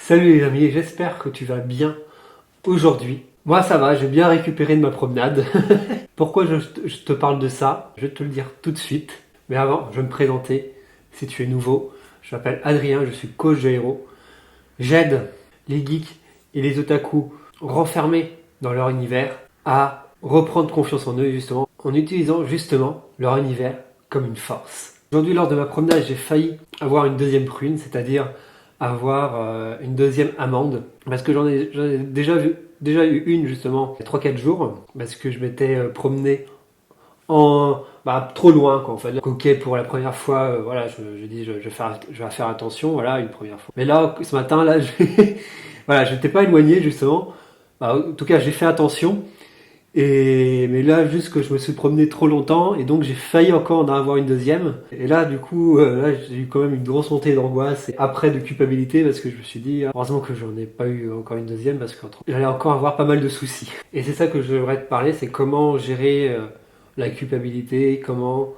Salut les amis, j'espère que tu vas bien aujourd'hui. Moi ça va, j'ai bien récupéré de ma promenade. Pourquoi je te parle de ça? Je vais te le dire tout de suite. Mais avant, je vais me présenter. Si tu es nouveau, je m'appelle Adrien, je suis coach de héros. J'aide les geeks et les otaku renfermés dans leur univers à reprendre confiance en eux justement, en utilisant justement leur univers comme une force. Aujourd'hui, lors de ma promenade, j'ai failli avoir une deuxième prune, c'est-à-dire avoir une deuxième amende, parce que j'en ai déjà eu une justement il y a 3-4 jours, parce que je m'étais promené trop loin quoi, en fait. Coquet pour la première fois, voilà, je dis je vais faire attention, voilà, une première fois. Mais là, ce matin, là, voilà, je n'étais pas éloigné justement. En tout cas, j'ai fait attention. Mais là, juste que je me suis promené trop longtemps et donc j'ai failli encore en avoir une deuxième. Et là, du coup, là, j'ai eu quand même une grosse montée d'angoisse et après de culpabilité parce que je me suis dit, heureusement que j'en ai pas eu encore une deuxième parce que j'allais encore avoir pas mal de soucis. Et c'est ça que je devrais te parler, c'est comment gérer la culpabilité, comment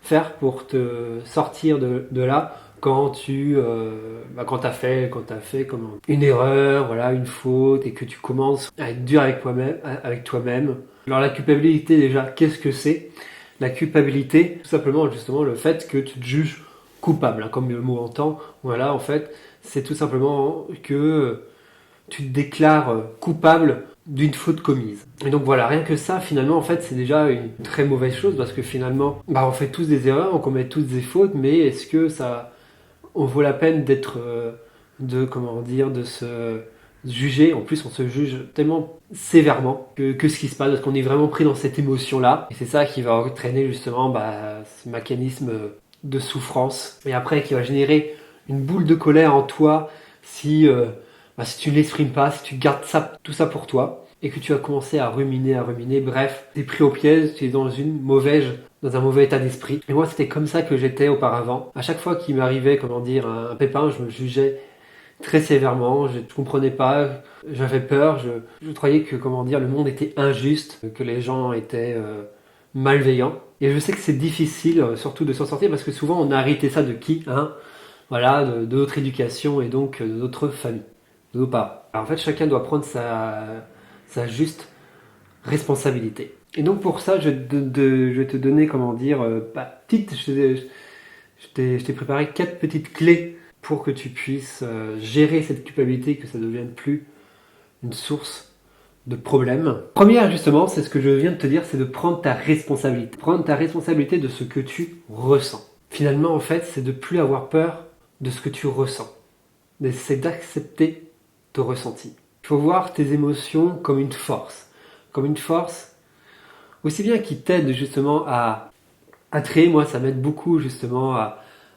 faire pour te sortir de là quand quand t'as fait comment une erreur, voilà, une faute et que tu commences à être dur avec toi-même. Alors la culpabilité déjà, qu'est-ce que c'est? La culpabilité, tout simplement justement le fait que tu te juges coupable, hein, comme le mot entend. Voilà, en fait, c'est tout simplement que tu te déclares coupable d'une faute commise. Et donc voilà, rien que ça, finalement, en fait, c'est déjà une très mauvaise chose parce que finalement, on fait tous des erreurs, on commet tous des fautes, mais est-ce que ça, on vaut la peine d'être, de se juger? En plus, on se juge tellement sévèrement que ce qui se passe, parce qu'on est vraiment pris dans cette émotion-là. Et c'est ça qui va entraîner justement ce mécanisme de souffrance. Et après, qui va générer une boule de colère en toi si tu ne l'exprimes pas, si tu gardes tout ça pour toi, et que tu vas commencer à ruminer, bref, tu es pris au piège, tu es dans un mauvais état d'esprit. Et moi, c'était comme ça que j'étais auparavant. À chaque fois qu'il m'arrivait, un pépin, je me jugeais très sévèrement, je ne comprenais pas, j'avais peur, je croyais que, le monde était injuste, que les gens étaient malveillants. Et je sais que c'est difficile, surtout de s'en sortir, parce que souvent on a hérité ça de qui, hein? Voilà, de notre éducation et donc de notre famille, de nos parents. Alors en fait, chacun doit prendre sa juste responsabilité. Et donc pour ça, je vais te donner, je t'ai préparé 4 petites clés pour que tu puisses gérer cette culpabilité, que ça ne devienne plus une source de problème. Première justement, c'est ce que je viens de te dire, c'est de prendre ta responsabilité. Prendre ta responsabilité de ce que tu ressens. Finalement, en fait, c'est de plus avoir peur de ce que tu ressens. Mais c'est d'accepter ton ressenti. Il faut voir tes émotions comme une force. Comme une force aussi bien qui t'aide justement à créer. Moi, ça m'aide beaucoup justement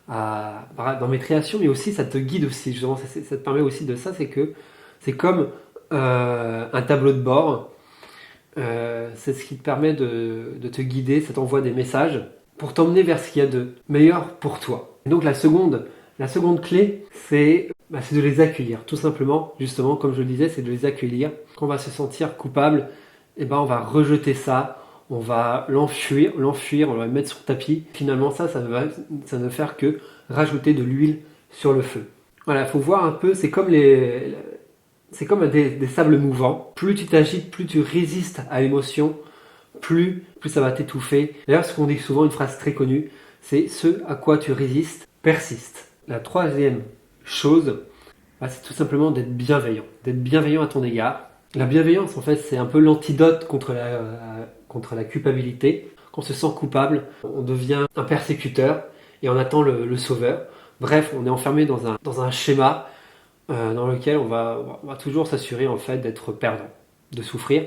dans mes créations, mais aussi ça te guide aussi. Justement, ça te permet aussi de ça, c'est que c'est comme un tableau de bord. C'est ce qui te permet de te guider, ça t'envoie des messages pour t'emmener vers ce qu'il y a de meilleur pour toi. Et donc la seconde clé, c'est de les accueillir. Tout simplement, justement, comme je le disais, c'est de les accueillir. Quand on va se sentir coupable, on va rejeter ça, on va l'enfuir, on va le mettre sur le tapis. Finalement, ça ne va faire que rajouter de l'huile sur le feu. Voilà, il faut voir un peu, c'est comme des sables mouvants. Plus tu t'agites, plus tu résistes à l'émotion, plus ça va t'étouffer. D'ailleurs, ce qu'on dit souvent, une phrase très connue, c'est ce à quoi tu résistes persiste. La troisième chose, c'est tout simplement d'être bienveillant à ton égard. La bienveillance, en fait, c'est un peu l'antidote contre la culpabilité. Quand on se sent coupable, on devient un persécuteur et on attend le sauveur. Bref, on est enfermé dans un schéma dans lequel on va toujours s'assurer en fait d'être perdant, de souffrir.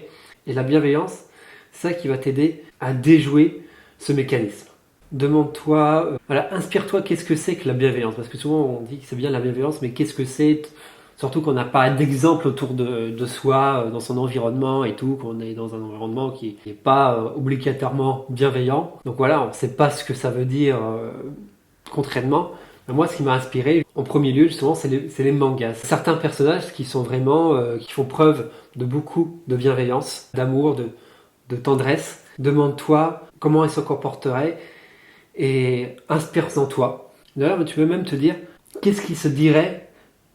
Et la bienveillance, c'est ça qui va t'aider à déjouer ce mécanisme. Demande-toi, inspire-toi qu'est-ce que c'est que la bienveillance. Parce que souvent on dit que c'est bien la bienveillance, mais qu'est-ce que c'est? Surtout qu'on n'a pas d'exemple autour de soi, dans son environnement et tout, qu'on est dans un environnement qui n'est pas obligatoirement bienveillant. Donc voilà, on ne sait pas ce que ça veut dire concrètement. Moi, ce qui m'a inspiré, en premier lieu, justement, c'est les mangas. Certains personnages qui sont vraiment, qui font preuve de beaucoup de bienveillance, d'amour, de tendresse. Demande-toi comment ils se comporteraient et inspire-en toi. D'ailleurs, tu peux même te dire, qu'est-ce qui se dirait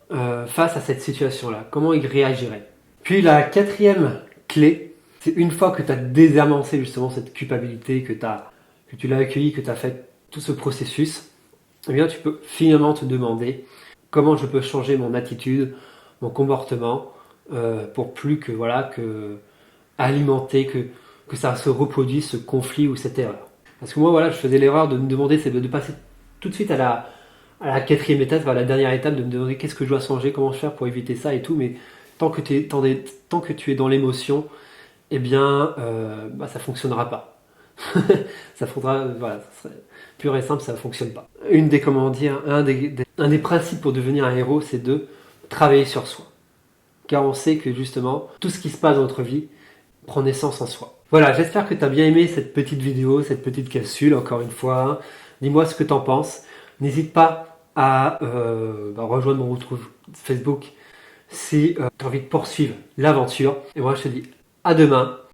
face à cette situation-là? Comment il réagirait? Puis la quatrième clé, c'est une fois que tu as désamorcé justement cette culpabilité, que tu l'as accueilli, que tu as fait tout ce processus, eh bien tu peux finalement te demander comment je peux changer mon attitude, mon comportement, pour plus que voilà que alimenter, que ça se reproduise ce conflit ou cette erreur. Parce que moi voilà, je faisais l'erreur de me demander, c'est de passer tout de suite à la quatrième étape, à la dernière étape, de me demander qu'est-ce que je dois changer, comment faire pour éviter ça et tout, mais tant que tu es dans l'émotion, eh bien, bah, ça fonctionnera pas. Ça faudra, voilà, ça serait pur et simple, ça ne fonctionne pas. Une des, comment dire, un des principes pour devenir un héros, c'est de travailler sur soi. Car on sait que justement, tout ce qui se passe dans notre vie prend naissance en soi. Voilà, j'espère que tu as bien aimé cette petite vidéo, cette petite capsule, encore une fois. Hein. Dis-moi ce que tu en penses. N'hésite pas à rejoindre mon groupe Facebook si tu as envie de poursuivre l'aventure. Et moi, je te dis à demain